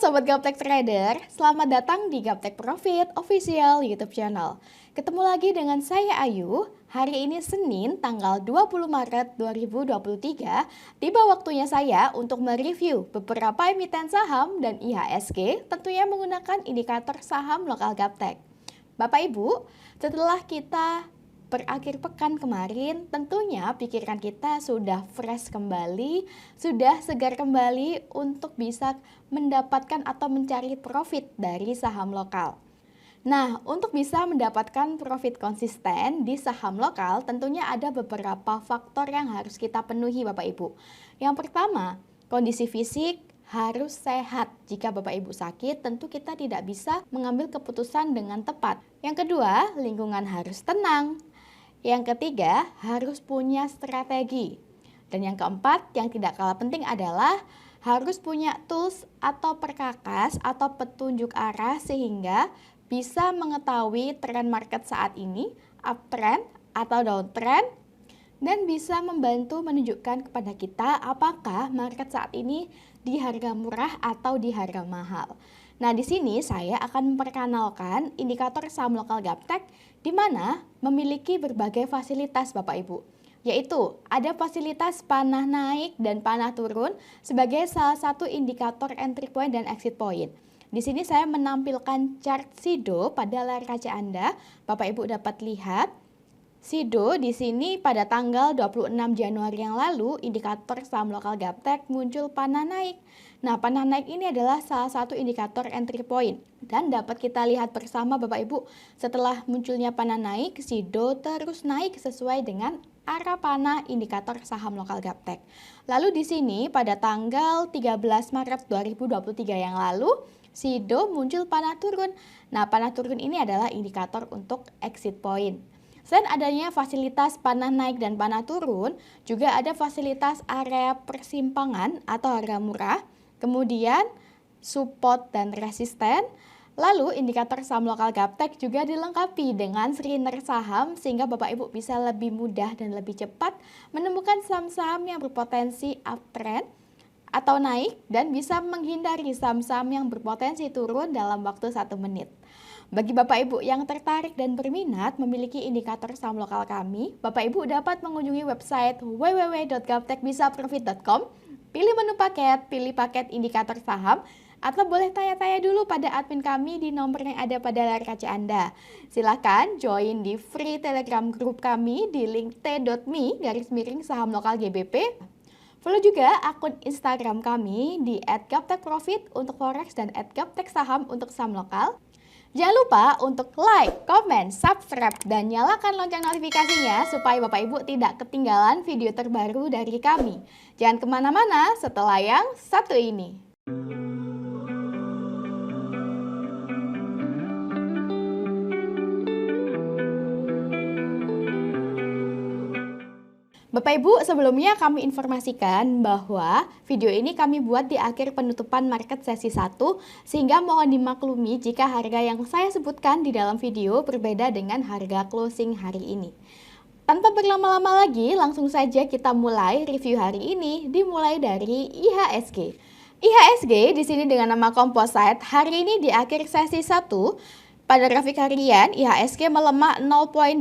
Sobat Gaptek Trader, selamat datang di Gaptek Profit Official YouTube channel. Ketemu lagi dengan saya Ayu. Hari ini Senin tanggal 20 Maret 2023, tiba waktunya saya untuk mereview beberapa emiten saham dan IHSG, tentunya menggunakan indikator saham lokal Gaptek. Bapak Ibu, setelah kita berakhir pekan kemarin, tentunya pikiran kita sudah fresh kembali, sudah segar kembali untuk bisa mendapatkan atau mencari profit dari saham lokal. Nah, untuk bisa mendapatkan profit konsisten di saham lokal, tentunya ada beberapa faktor yang harus kita penuhi Bapak Ibu. Yang pertama, kondisi fisik harus sehat. Jika Bapak Ibu sakit, tentu kita tidak bisa mengambil keputusan dengan tepat. Yang kedua, lingkungan harus tenang. Yang ketiga, harus punya strategi. Dan yang keempat, yang tidak kalah penting adalah harus punya tools atau perkakas atau petunjuk arah sehingga bisa mengetahui tren market saat ini, uptrend atau downtrend, dan bisa membantu menunjukkan kepada kita apakah market saat ini di harga murah atau di harga mahal. Nah, di sini saya akan memperkenalkan indikator saham lokal Gaptek di mana memiliki berbagai fasilitas Bapak Ibu. Yaitu ada fasilitas panah naik dan panah turun sebagai salah satu indikator entry point dan exit point. Di sini saya menampilkan chart SIDO pada layar kaca Anda. Bapak Ibu dapat lihat SIDO di sini pada tanggal 26 Januari yang lalu, indikator saham lokal Gaptek muncul panah naik. Nah, panah naik ini adalah salah satu indikator entry point. Dan dapat kita lihat bersama Bapak Ibu, setelah munculnya panah naik, SIDO terus naik sesuai dengan arah panah indikator saham lokal Gaptek. Lalu di sini pada tanggal 13 Maret 2023 yang lalu, SIDO muncul panah turun. Nah, panah turun ini adalah indikator untuk exit point. Selain adanya fasilitas panah naik dan panah turun, juga ada fasilitas area persimpangan atau harga murah, kemudian support dan resisten. Lalu indikator saham lokal Gaptek juga dilengkapi dengan screener saham sehingga Bapak Ibu bisa lebih mudah dan lebih cepat menemukan saham-saham yang berpotensi uptrend atau naik dan bisa menghindari saham-saham yang berpotensi turun dalam waktu 1 menit. Bagi Bapak Ibu yang tertarik dan berminat memiliki indikator saham lokal kami, Bapak Ibu dapat mengunjungi website www.gaptekbisaprofit.com, pilih menu paket, pilih paket indikator saham, atau boleh tanya-tanya dulu pada admin kami di nomor yang ada pada layar kaca Anda. Silakan join di free Telegram group kami di link t.me/saham lokal GBP. Follow juga akun Instagram kami di @gaptekprofit untuk forex dan @gapteksaham untuk saham lokal. Jangan lupa untuk like, comment, subscribe, dan nyalakan lonceng notifikasinya supaya Bapak Ibu tidak ketinggalan video terbaru dari kami. Jangan kemana-mana setelah yang satu ini. Bapak Ibu, sebelumnya kami informasikan bahwa video ini kami buat di akhir penutupan market sesi 1, sehingga mohon dimaklumi jika harga yang saya sebutkan di dalam video berbeda dengan harga closing hari ini. Tanpa berlama-lama lagi, langsung saja kita mulai review hari ini, dimulai dari IHSG. IHSG di sini dengan nama composite hari ini di akhir sesi 1. Pada grafik harian, IHSG melemah 0,8%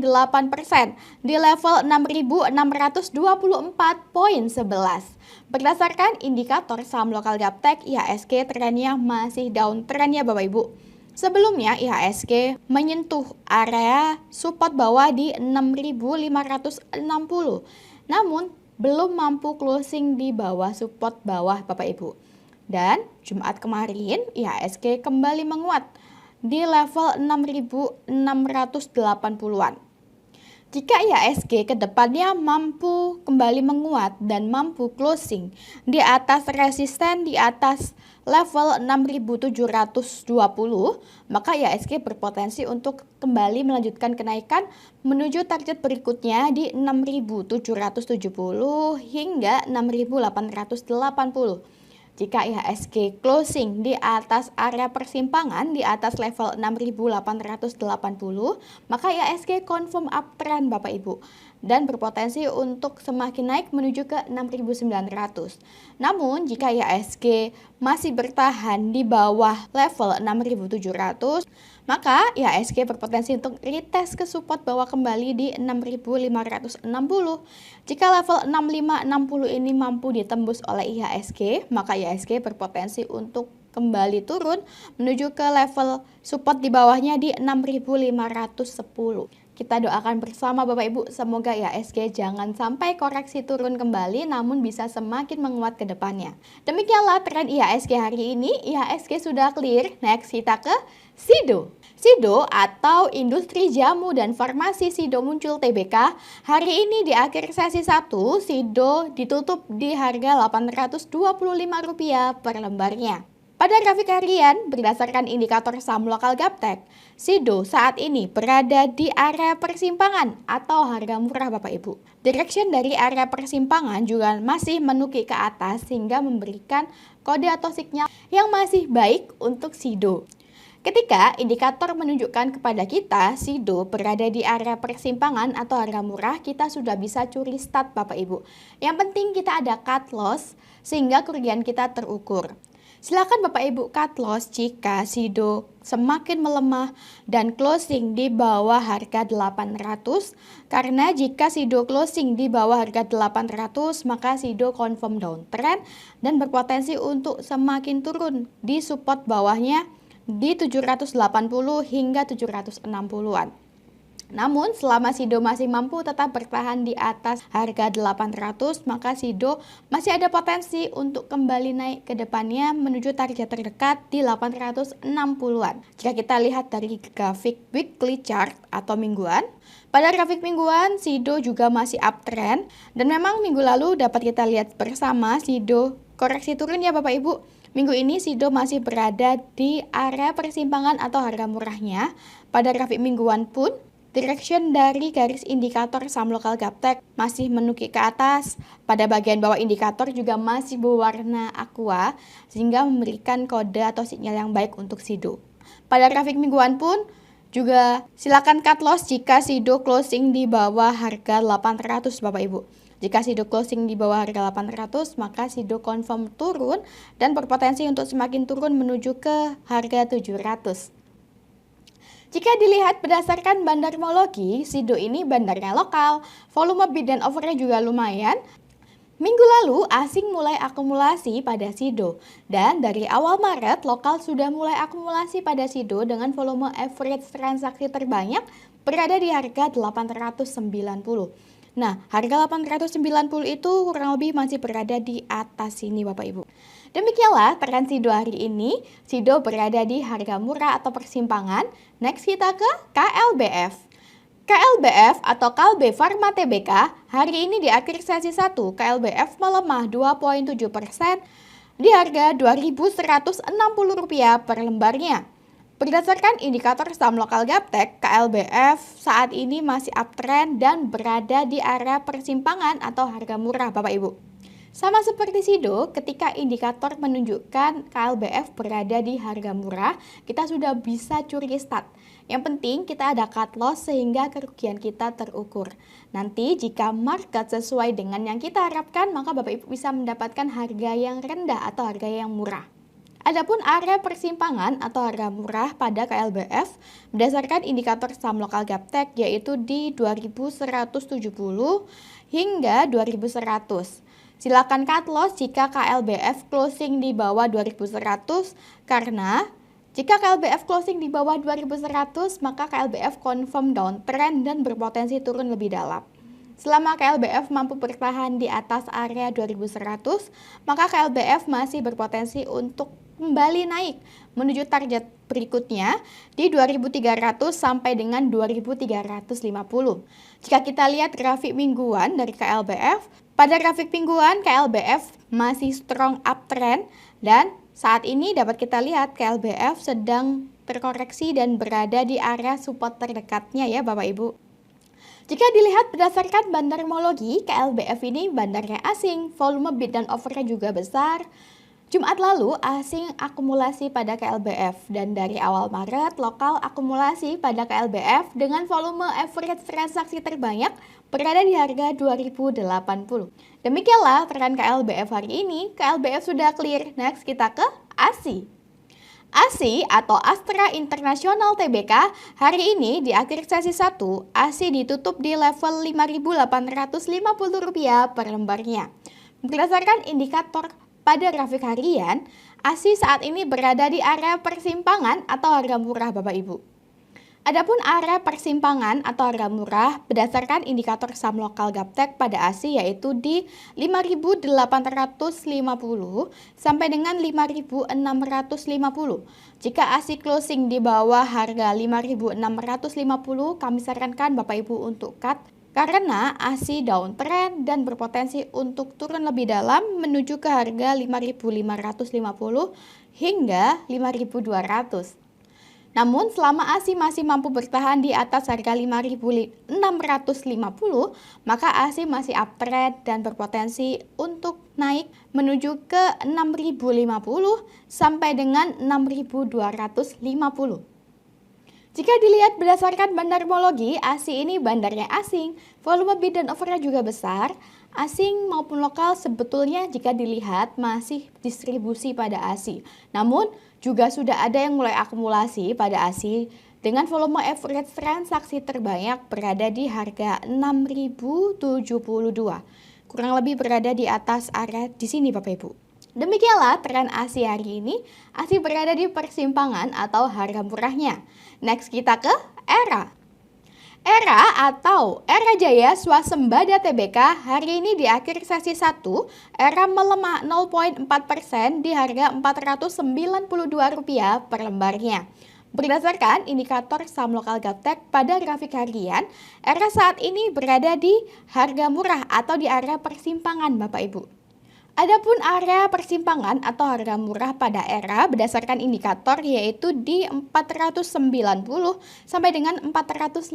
di level 6.624,11. Berdasarkan indikator saham lokal Gaptek, IHSG trennya masih downtrend ya Bapak Ibu. Sebelumnya IHSG menyentuh area support bawah di 6.560, namun belum mampu closing di bawah support bawah Bapak Ibu. Dan Jumat kemarin IHSG kembali menguat di level 6.680-an. Jika IHSG ke depannya mampu kembali menguat dan mampu closing di atas resisten di atas level 6.720, maka IHSG berpotensi untuk kembali melanjutkan kenaikan menuju target berikutnya di 6.770 hingga 6.880. Jika IHSG closing di atas area persimpangan di atas level 6.880, maka IHSG confirm uptrend Bapak Ibu. dan berpotensi untuk semakin naik menuju ke 6.900. Namun, jika IHSG masih bertahan di bawah level 6.700, maka IHSG berpotensi untuk retest ke support bawah kembali di 6.560. Jika level 6560 ini mampu ditembus oleh IHSG, maka IHSG berpotensi untuk kembali turun menuju ke level support di bawahnya di 6.510. Kita doakan bersama Bapak Ibu, semoga IHSG jangan sampai koreksi turun kembali namun bisa semakin menguat ke depannya. Demikianlah tren IHSG hari ini. IHSG sudah clear. Next kita ke SIDO. SIDO atau Industri Jamu dan Farmasi SIDO muncul TBK. Hari ini di akhir sesi 1, SIDO ditutup di harga Rp825 per lembarnya. Pada grafik harian, berdasarkan indikator saham lokal Gaptek, SIDO saat ini berada di area persimpangan atau harga murah Bapak Ibu. Direction dari area persimpangan juga masih menukik ke atas sehingga memberikan kode atau sinyal yang masih baik untuk SIDO. Ketika indikator menunjukkan kepada kita SIDO berada di area persimpangan atau harga murah, kita sudah bisa curi start Bapak Ibu. Yang penting kita ada cut loss sehingga kerugian kita terukur. Silakan Bapak Ibu cut loss jika SIDO semakin melemah dan closing di bawah harga 800. Karena jika SIDO closing di bawah harga 800, maka SIDO confirm downtrend dan berpotensi untuk semakin turun di support bawahnya di 780 hingga 760-an. Namun selama SIDO masih mampu tetap bertahan di atas harga 800, maka SIDO masih ada potensi untuk kembali naik ke depannya menuju target terdekat di 860-an. Jika kita lihat dari grafik weekly chart atau mingguan, pada grafik mingguan SIDO juga masih uptrend dan memang minggu lalu dapat kita lihat bersama SIDO koreksi turun ya Bapak Ibu. Minggu ini SIDO masih berada di area persimpangan atau harga murahnya. Pada grafik mingguan pun direction dari garis indikator saham lokal Gaptek masih menukik ke atas. Pada bagian bawah indikator juga masih berwarna aqua sehingga memberikan kode atau sinyal yang baik untuk SIDO. Pada grafik mingguan pun juga silakan cut loss jika SIDO closing di bawah harga 800 Bapak Ibu. Jika SIDO closing di bawah harga 800, maka SIDO confirm turun dan berpotensi untuk semakin turun menuju ke harga 700. Jika dilihat berdasarkan bandarmologi, SIDO ini bandarnya lokal, volume bid dan offernya juga lumayan. Minggu lalu asing mulai akumulasi pada SIDO dan dari awal Maret lokal sudah mulai akumulasi pada SIDO dengan volume average transaksi terbanyak berada di harga 890. Nah, harga 890 itu kurang lebih masih berada di atas sini Bapak Ibu. Demikianlah tren SIDO hari ini. SIDO berada di harga murah atau persimpangan. Next kita ke KLBF. KLBF atau Kalbe Pharma Tbk hari ini di akhir sesi 1 KLBF melemah 2,7% di harga Rp2.160 per lembarnya. Berdasarkan indikator saham lokal Gaptek, KLBF saat ini masih uptrend dan berada di area persimpangan atau harga murah Bapak Ibu. Sama seperti SIDO, ketika indikator menunjukkan KLBF berada di harga murah, kita sudah bisa curi start. Yang penting kita ada cut loss sehingga kerugian kita terukur. Nanti jika market sesuai dengan yang kita harapkan, maka Bapak Ibu bisa mendapatkan harga yang rendah atau harga yang murah. Adapun area persimpangan atau harga murah pada KLBF berdasarkan indikator saham lokal Gaptek yaitu di 2170 hingga 2100. Silakan cut loss jika KLBF closing di bawah 2100 karena jika KLBF closing di bawah 2100 maka KLBF confirm downtrend dan berpotensi turun lebih dalam. Selama KLBF mampu bertahan di atas area 2100, maka KLBF masih berpotensi untuk kembali naik menuju target berikutnya di 2300 sampai dengan 2350. Jika kita lihat grafik mingguan dari KLBF, pada grafik mingguan KLBF masih strong uptrend dan saat ini dapat kita lihat KLBF sedang terkoreksi dan berada di area support terdekatnya ya Bapak Ibu. Jika dilihat berdasarkan bandarmologi, KLBF ini bandarnya asing, volume bid dan offernya juga besar. Jumat lalu, asing akumulasi pada KLBF dan dari awal Maret, lokal akumulasi pada KLBF dengan volume average transaksi terbanyak berada di harga 2080. Demikianlah tren KLBF hari ini. KLBF sudah clear. Next kita ke ASI. ASI atau Astra International Tbk hari ini di akhir sesi 1, ASI ditutup di level Rp5.850 per lembarnya. Berdasarkan indikator pada grafik harian, ASI saat ini berada di area persimpangan atau harga murah Bapak Ibu. Adapun area persimpangan atau harga murah berdasarkan indikator saham lokal Gaptek pada ASI yaitu di 5.850 sampai dengan 5.650. Jika ASI closing di bawah harga 5.650, kami sarankan Bapak Ibu untuk cut karena ASI downtrend dan berpotensi untuk turun lebih dalam menuju ke harga 5.550 hingga 5.200. Namun selama ASI masih mampu bertahan di atas harga 5.650, maka ASI masih uptrend dan berpotensi untuk naik menuju ke 6.050 sampai dengan 6.250. Jika dilihat berdasarkan bandarmologi, ASI ini bandarnya asing, volume bid dan offernya juga besar. Asing maupun lokal sebetulnya jika dilihat masih distribusi pada ASI. Namun juga sudah ada yang mulai akumulasi pada ASI dengan volume average transaksi terbanyak berada di harga 6.072. Kurang lebih berada di atas area di sini Bapak Ibu. Demikianlah tren ASI hari ini. ASI berada di persimpangan atau harga murahnya. Next kita ke ERA. ERA atau Era Jaya Swasembada Tbk hari ini di akhir sesi 1, ERA melemah 0,4% di harga Rp492 per lembarnya. Berdasarkan indikator saham lokal Gaptek pada grafik harian, ERA saat ini berada di harga murah atau di area persimpangan Bapak Ibu. Adapun area persimpangan atau harga murah pada ERA berdasarkan indikator yaitu di 490 sampai dengan 450.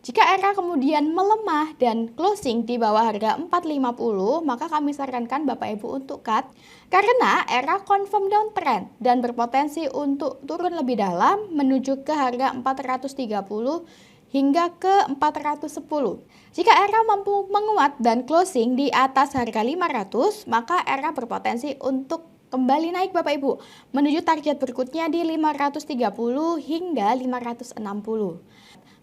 Jika ERA kemudian melemah dan closing di bawah harga 450, maka kami sarankan Bapak Ibu untuk cut karena ERA confirm downtrend dan berpotensi untuk turun lebih dalam menuju ke harga 430 hingga ke 410. Jika ERA mampu menguat dan closing di atas harga 500, maka ERA berpotensi untuk kembali naik Bapak Ibu menuju target berikutnya di 530 hingga 560.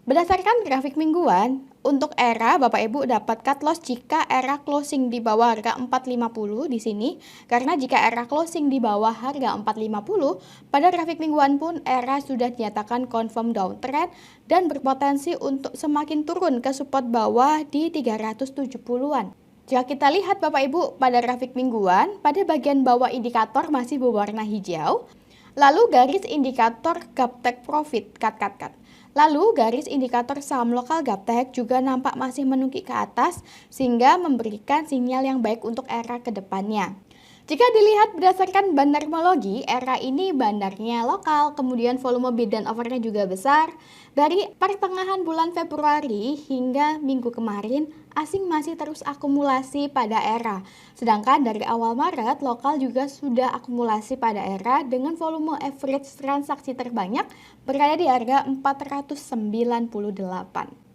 Berdasarkan grafik mingguan, untuk ERA Bapak Ibu dapat cut loss jika ERA closing di bawah harga 450 di sini. Karena jika ERA closing di bawah harga 450, pada grafik mingguan pun ERA sudah dinyatakan confirm downtrend dan berpotensi untuk semakin turun ke support bawah di 370-an. Jika kita lihat Bapak Ibu pada grafik mingguan, pada bagian bawah indikator masih berwarna hijau. Lalu garis indikator Gaptek Profit cut. Lalu garis indikator saham lokal Gaptek juga nampak masih menukik ke atas sehingga memberikan sinyal yang baik untuk ERA ke depannya. Jika dilihat berdasarkan bandarmologi, ERA ini bandarnya lokal, kemudian volume bid dan offernya juga besar. Dari pertengahan bulan Februari hingga minggu kemarin, asing masih terus akumulasi pada ERA. Sedangkan dari awal Maret, lokal juga sudah akumulasi pada ERA dengan volume average transaksi terbanyak berada di harga 498.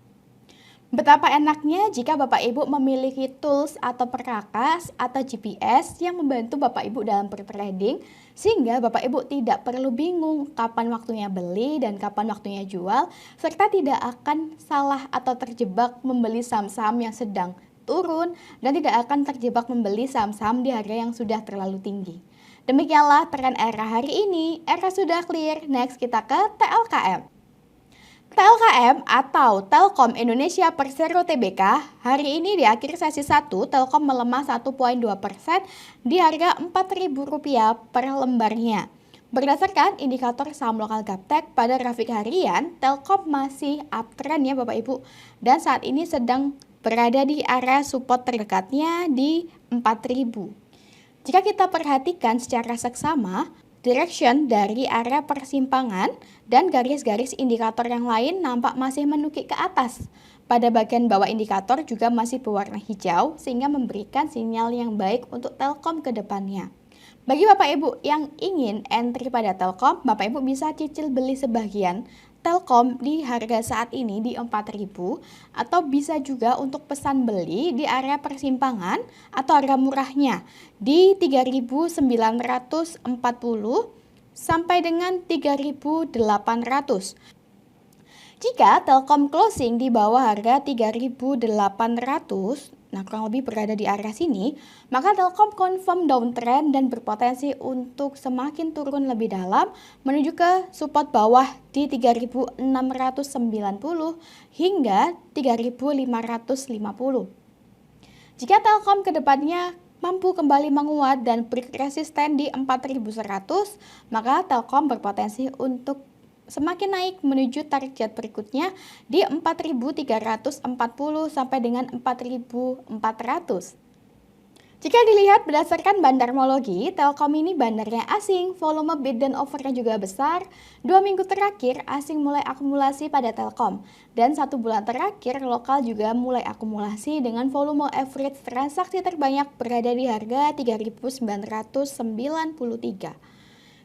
Betapa enaknya jika Bapak Ibu memiliki tools atau perkakas atau GPS yang membantu Bapak Ibu dalam bertrading sehingga Bapak Ibu tidak perlu bingung kapan waktunya beli dan kapan waktunya jual serta tidak akan salah atau terjebak membeli saham-saham yang sedang turun dan tidak akan terjebak membeli saham-saham di harga yang sudah terlalu tinggi. Demikianlah tren ERA hari ini. ERA sudah clear. Next kita ke TLKM. TLKM atau Telkom Indonesia Persero Tbk hari ini di akhir sesi 1 Telkom melemah 1,2% di harga Rp4.000 per lembarnya. Berdasarkan indikator saham lokal Gaptek pada grafik harian, Telkom masih uptrend ya Bapak Ibu dan saat ini sedang berada di area support terdekatnya di 4.000. Jika kita perhatikan secara seksama, direction dari area persimpangan dan garis-garis indikator yang lain nampak masih menukik ke atas. Pada bagian bawah indikator juga masih berwarna hijau sehingga memberikan sinyal yang baik untuk Telkom ke depannya. Bagi Bapak Ibu yang ingin entry pada Telkom, Bapak Ibu bisa cicil beli sebagian Telkom di harga saat ini di 4.000, atau bisa juga untuk pesan beli di area persimpangan atau harga murahnya di 3.940 sampai dengan 3.800. Jika Telkom closing di bawah harga 3.800, nah kurang lebih berada di area sini, maka Telkom confirm downtrend dan berpotensi untuk semakin turun lebih dalam menuju ke support bawah di 3.690 hingga 3.550. Jika Telkom kedepannya mampu kembali menguat dan break resisten di 4.100, maka Telkom berpotensi untuk semakin naik menuju target berikutnya di 4.340 sampai dengan 4.400. Jika dilihat berdasarkan bandarmologi, Telkom ini bandarnya asing, volume bid dan offernya juga besar. 2 minggu terakhir asing mulai akumulasi pada Telkom, dan 1 bulan terakhir lokal juga mulai akumulasi dengan volume average transaksi terbanyak berada di harga 3.993.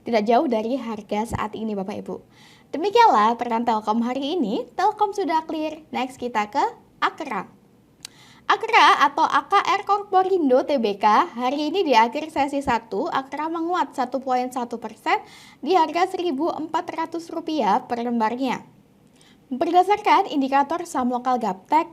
Tidak jauh dari harga saat ini Bapak Ibu. Demikianlah tren Telkom hari ini. Telkom sudah clear. Next kita ke Akra. Akra atau AKR Korporindo Tbk hari ini di akhir sesi 1, Akra menguat 1,1% di harga Rp1.400 per lembarnya. Berdasarkan indikator saham lokal Gaptek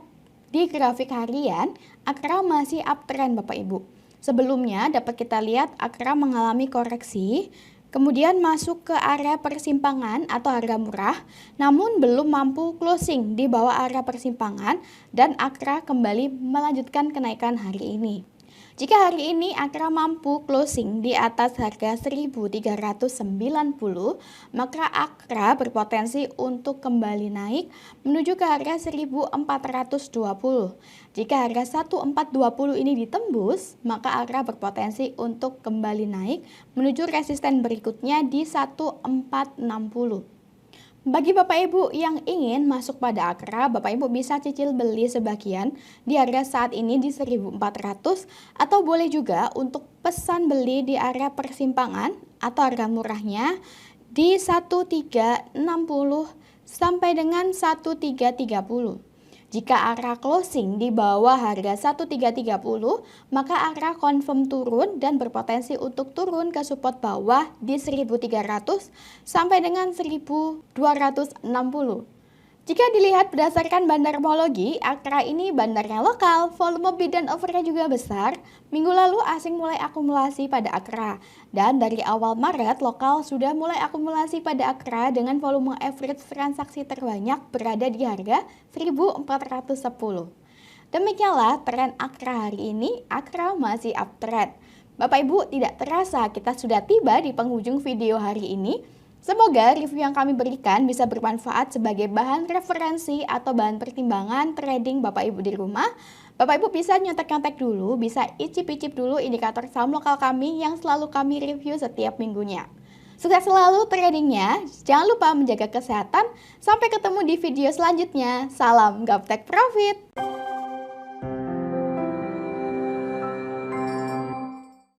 di grafik harian, Akra masih uptrend Bapak Ibu. Sebelumnya dapat kita lihat Akra mengalami koreksi, kemudian masuk ke area persimpangan atau harga murah, namun belum mampu closing di bawah area persimpangan dan Akra kembali melanjutkan kenaikan hari ini. Jika hari ini Akra mampu closing di atas harga 1.390, maka Akra berpotensi untuk kembali naik menuju ke harga 1.420. Jika harga 1.420 ini ditembus, maka Akra berpotensi untuk kembali naik menuju resisten berikutnya di 1.460. Bagi Bapak Ibu yang ingin masuk pada Akra, Bapak Ibu bisa cicil beli sebagian di harga saat ini di 1.400, atau boleh juga untuk pesan beli di area persimpangan atau harga murahnya di 1.360 sampai dengan 1.330. Jika Akra closing di bawah harga 1.330, maka Akra confirm turun dan berpotensi untuk turun ke support bawah di 1.300 sampai dengan 1.260. Jika dilihat berdasarkan bandarmologi, Akra ini bandarnya lokal, volume bid dan offernya juga besar. Minggu lalu asing mulai akumulasi pada Akra, dan dari awal Maret lokal sudah mulai akumulasi pada Akra dengan volume average transaksi terbanyak berada di harga 1.410. Demikianlah tren Akra hari ini. Akra masih uptrend. Bapak Ibu, tidak terasa kita sudah tiba di penghujung video hari ini. Semoga review yang kami berikan bisa bermanfaat sebagai bahan referensi atau bahan pertimbangan trading Bapak Ibu di rumah. Bapak Ibu bisa nyontek-nyontek dulu, bisa icip-icip dulu indikator saham lokal kami yang selalu kami review setiap minggunya. Sukses selalu tradingnya, jangan lupa menjaga kesehatan. Sampai ketemu di video selanjutnya. Salam Gaptek Profit!